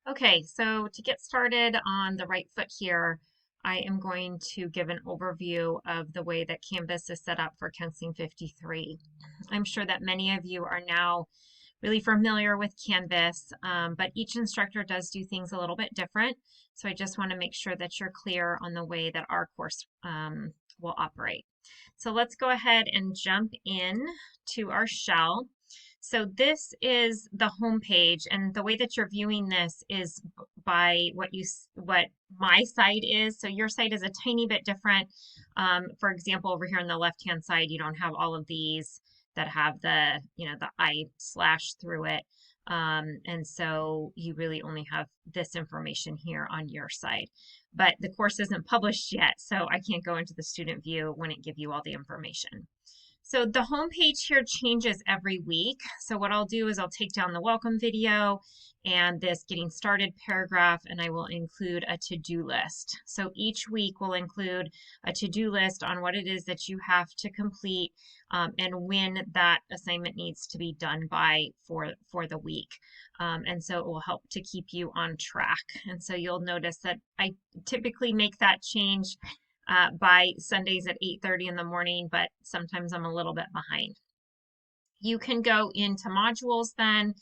Okay, so to get started on the right foot here, I am going to give an overview of the way that Canvas is set up for Counseling 53. I'm sure that many of you are now really familiar with Canvas, but each instructor does do things a little bit different. So I just want to make sure that you're clear on the way that our course will operate. So let's go ahead and jump in to our shell. So this is the home page, and the way that you're viewing this is by what my site is. So your site is a tiny bit different. For example, over here on the left-hand side, you don't have all of these that have the I slash through it. And so you really only have this information here on your side. But the course isn't published yet, so I can't go into the student view when it give you all the information. So the home page here changes every week. So what I'll do is I'll take down the welcome video and this getting started paragraph, and I will include a to-do list. So each week will include a to-do list on what it is that you have to complete and when that assignment needs to be done by for the week. And so it will help to keep you on track. And so you'll notice that I typically make that change by Sundays at 8:30 in the morning, but sometimes I'm a little bit behind. You can go into modules then.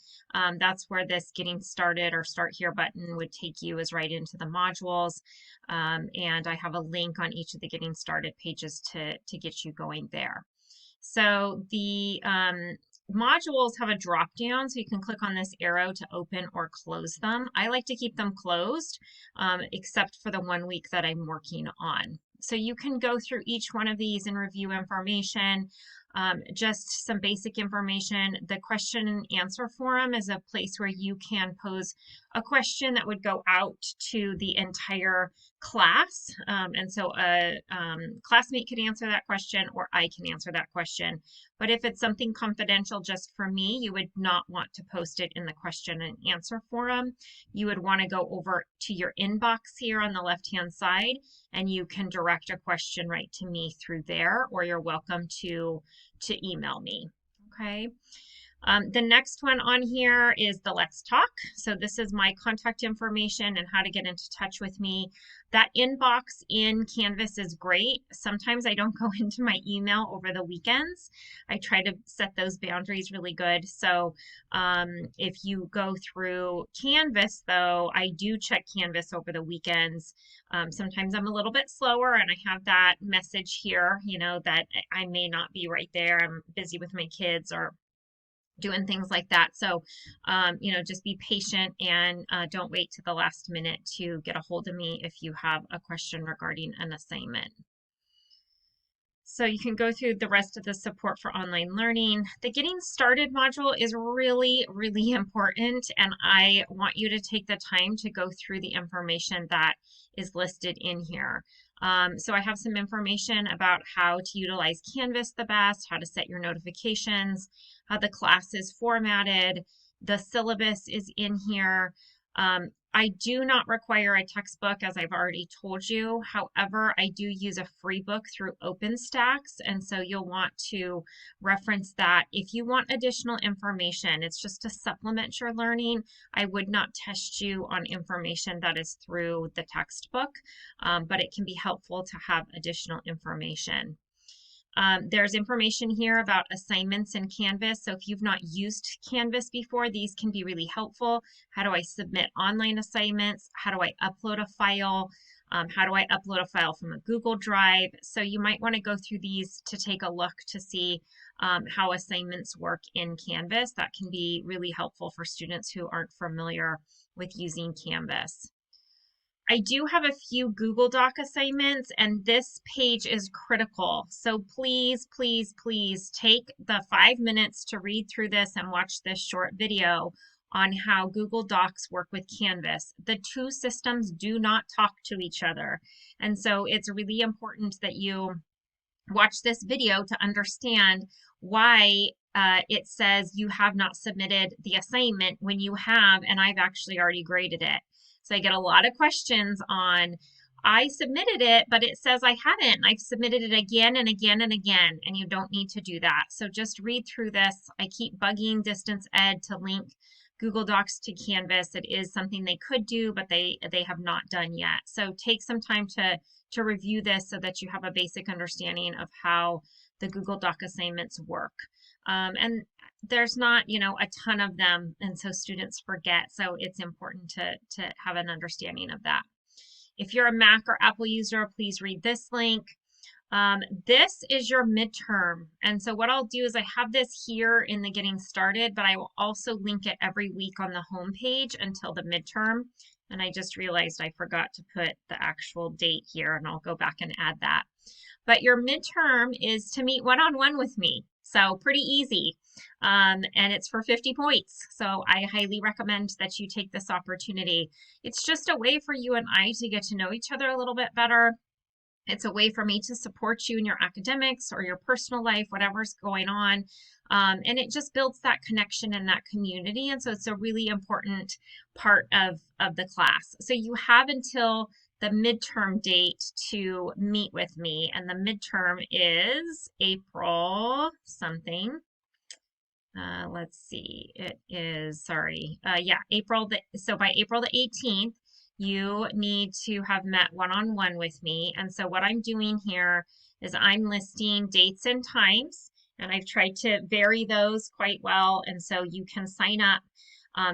That's where this getting started or start here button would take you is right into the modules. And I have a link on each of the getting started pages to get you going there. So the modules have a drop down, so you can click on this arrow to open or close them. I like to keep them closed, except for the 1 week that I'm working on. So you can go through each one of these and review information, just some basic information. The question and answer forum is a place where you can pose a question that would go out to the entire class. And so a classmate could answer that question or I can answer that question. But if it's something confidential just for me, you would not want to post it in the question and answer forum. You would want to go over to your inbox here on the left-hand side, and you can direct a question right to me through there, or you're welcome to email me. Okay. The next one on here is the Let's Talk. So this is my contact information and how to get into touch with me. That inbox in Canvas is great. Sometimes I don't go into my email over the weekends. I try to set those boundaries really good. So if you go through Canvas, though, I do check Canvas over the weekends. Sometimes I'm a little bit slower and I have that message here, that I may not be right there. I'm busy with my kids or doing things like that. So, just be patient and don't wait to the last minute to get a hold of me if you have a question regarding an assignment. So you can go through the rest of the support for online learning. The getting started module is really, really important, and I want you to take the time to go through the information that is listed in here. So I have some information about how to utilize Canvas the best, how to set your notifications, how the class is formatted. The syllabus is in here. I do not require a textbook, as I've already told you. However, I do use a free book through OpenStax, and so you'll want to reference that. If you want additional information, it's just to supplement your learning. I would not test you on information that is through the textbook, but it can be helpful to have additional information. There's information here about assignments in Canvas. So if you've not used Canvas before, these can be really helpful. How do I submit online assignments? How do I upload a file? How do I upload a file from a Google Drive? So you might want to go through these to take a look to see how assignments work in Canvas. That can be really helpful for students who aren't familiar with using Canvas. I do have a few Google Doc assignments, and this page is critical. So please, please, please take the 5 minutes to read through this and watch this short video on how Google Docs work with Canvas. The two systems do not talk to each other. And so it's really important that you watch this video to understand why it says you have not submitted the assignment when you have, and I've actually already graded it. So I get a lot of questions on, I submitted it, but it says I haven't. I've submitted it again and again and again, and you don't need to do that. So just read through this. I keep bugging Distance Ed to link Google Docs to Canvas. It is something they could do, but they have not done yet. So take some time to review this so that you have a basic understanding of how the Google Doc assignments work. And there's not, a ton of them, and so students forget. So it's important to have an understanding of that. If you're a Mac or Apple user, please read this link. This is your midterm. And so what I'll do is I have this here in the getting started, but I will also link it every week on the home page until the midterm. And I just realized I forgot to put the actual date here, and I'll go back and add that. But your midterm is to meet one-on-one with me. So pretty easy. And it's for 50 points. So I highly recommend that you take this opportunity. It's just a way for you and I to get to know each other a little bit better. It's a way for me to support you in your academics or your personal life, whatever's going on. And it just builds that connection and that community. And so it's a really important part of the class. So you have until the midterm date to meet with me. And the midterm is April something. Let's see, it is, sorry. So by April the 18th, you need to have met one-on-one with me. And so what I'm doing here is I'm listing dates and times, and I've tried to vary those quite well. And so you can sign up.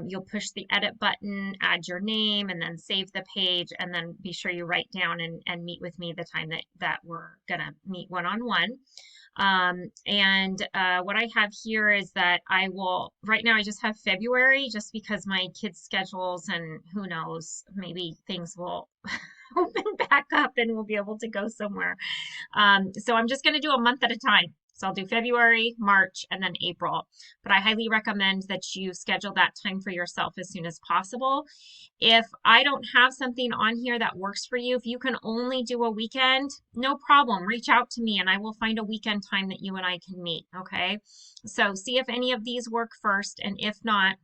You'll push the edit button, add your name, and then save the page, and then be sure you write down and meet with me the time that we're gonna meet one-on-one. What I have here is that right now I just have February just because my kids' schedules and who knows, maybe things will open back up and we'll be able to go somewhere. So I'm just going to do a month at a time. So I'll do February, March, and then April. But I highly recommend that you schedule that time for yourself as soon as possible. If I don't have something on here that works for you, if you can only do a weekend, no problem. Reach out to me and I will find a weekend time that you and I can meet, okay? So see if any of these work first, and if not,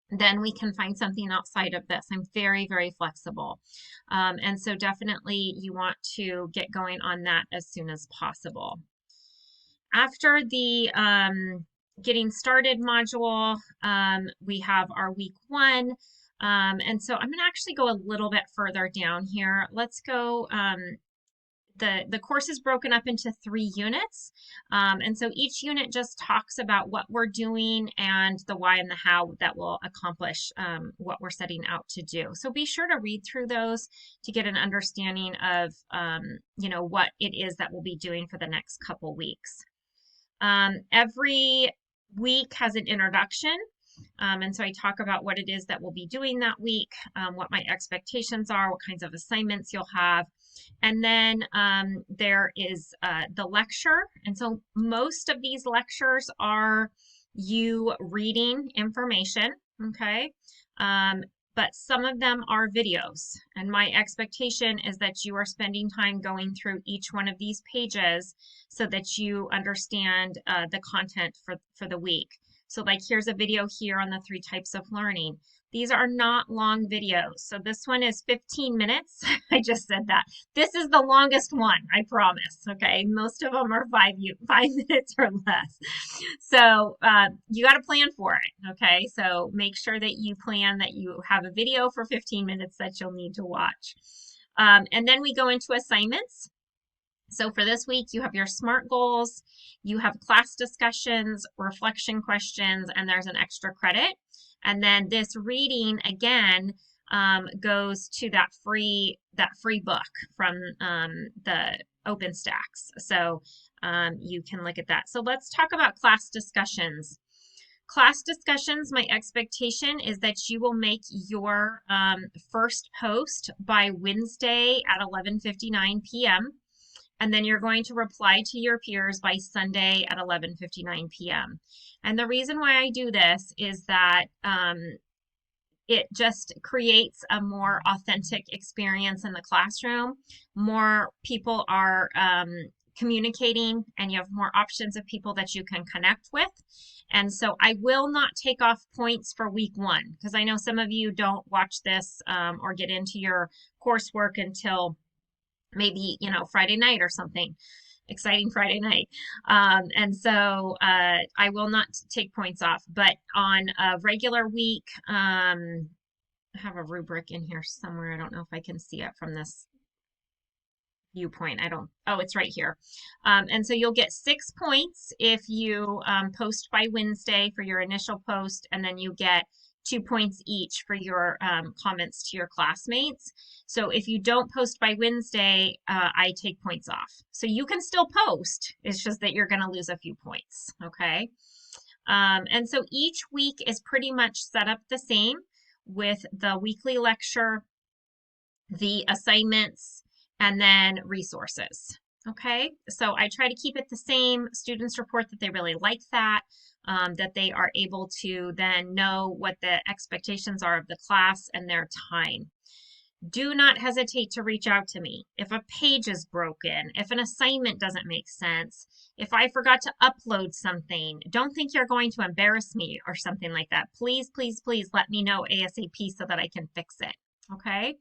then we can find something outside of this. I'm very, very flexible. And so definitely you want to get going on that as soon as possible. After the getting started module, we have our week 1. And so I'm going to actually go a little bit further down here. Let's go, the course is broken up into 3 units. And so each unit just talks about what we're doing and the why and the how that will accomplish what we're setting out to do. So be sure to read through those to get an understanding of, what it is that we'll be doing for the next couple weeks. Every week has an introduction. And so I talk about what it is that we'll be doing that week, what my expectations are, what kinds of assignments you'll have. And then there is the lecture. And so most of these lectures are you reading information, okay? But some of them are videos. And my expectation is that you are spending time going through each one of these pages so that you understand the content for the week. So like here's a video here on the 3 types of learning. These are not long videos. So this one is 15 minutes. I just said that. This is the longest one, I promise. Okay, most of them are 5 minutes or less. So you got to plan for it. Okay, so make sure that you plan that you have a video for 15 minutes that you'll need to watch. And then we go into assignments. So for this week, you have your SMART goals, you have class discussions, reflection questions, and there's an extra credit. And then this reading again goes to that free book from the OpenStax. So you can look at that. So let's talk about class discussions. Class discussions, my expectation is that you will make your first post by Wednesday at 11:59 p.m. And then you're going to reply to your peers by Sunday at 11:59 p.m. And the reason why I do this is that it just creates a more authentic experience in the classroom. More people are communicating, and you have more options of people that you can connect with. And so I will not take off points for week 1 because I know some of you don't watch this or get into your coursework until maybe, Friday night or something. exciting Friday night. And so I will not take points off, but on a regular week, I have a rubric in here somewhere. I don't know if I can see it from this viewpoint. I don't, oh, it's right here. And so you'll get 6 points if you post by Wednesday for your initial post, and then you get 2 points each for your comments to your classmates. So if you don't post by Wednesday, I take points off. So you can still post. It's just that you're going to lose a few points. Okay. And so each week is pretty much set up the same with the weekly lecture, the assignments, and then resources. Okay, so I try to keep it the same. Students report that they really like that, that they are able to then know what the expectations are of the class and their time. Do not hesitate to reach out to me. If a page is broken, if an assignment doesn't make sense, if I forgot to upload something, don't think you're going to embarrass me or something like that. Please, please, please let me know ASAP so that I can fix it. Okay.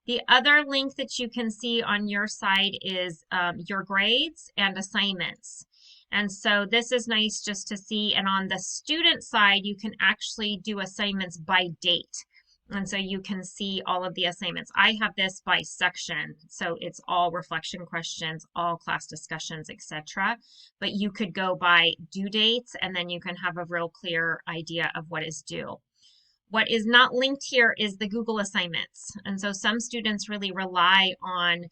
The other link that you can see on your side is your grades and assignments. And so this is nice just to see. And on the student side, you can actually do assignments by date. And so you can see all of the assignments. I have this by section. So it's all reflection questions, all class discussions, etc. But you could go by due dates, and then you can have a real clear idea of what is due. What is not linked here is the Google assignments. And so some students really rely on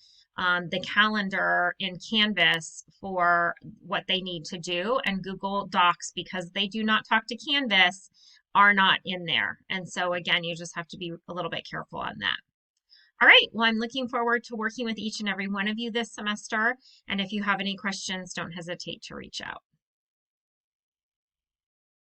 the calendar in Canvas for what they need to do, and Google Docs, because they do not talk to Canvas, are not in there. And so again, you just have to be a little bit careful on that. All right, well, I'm looking forward to working with each and every one of you this semester. And if you have any questions, don't hesitate to reach out.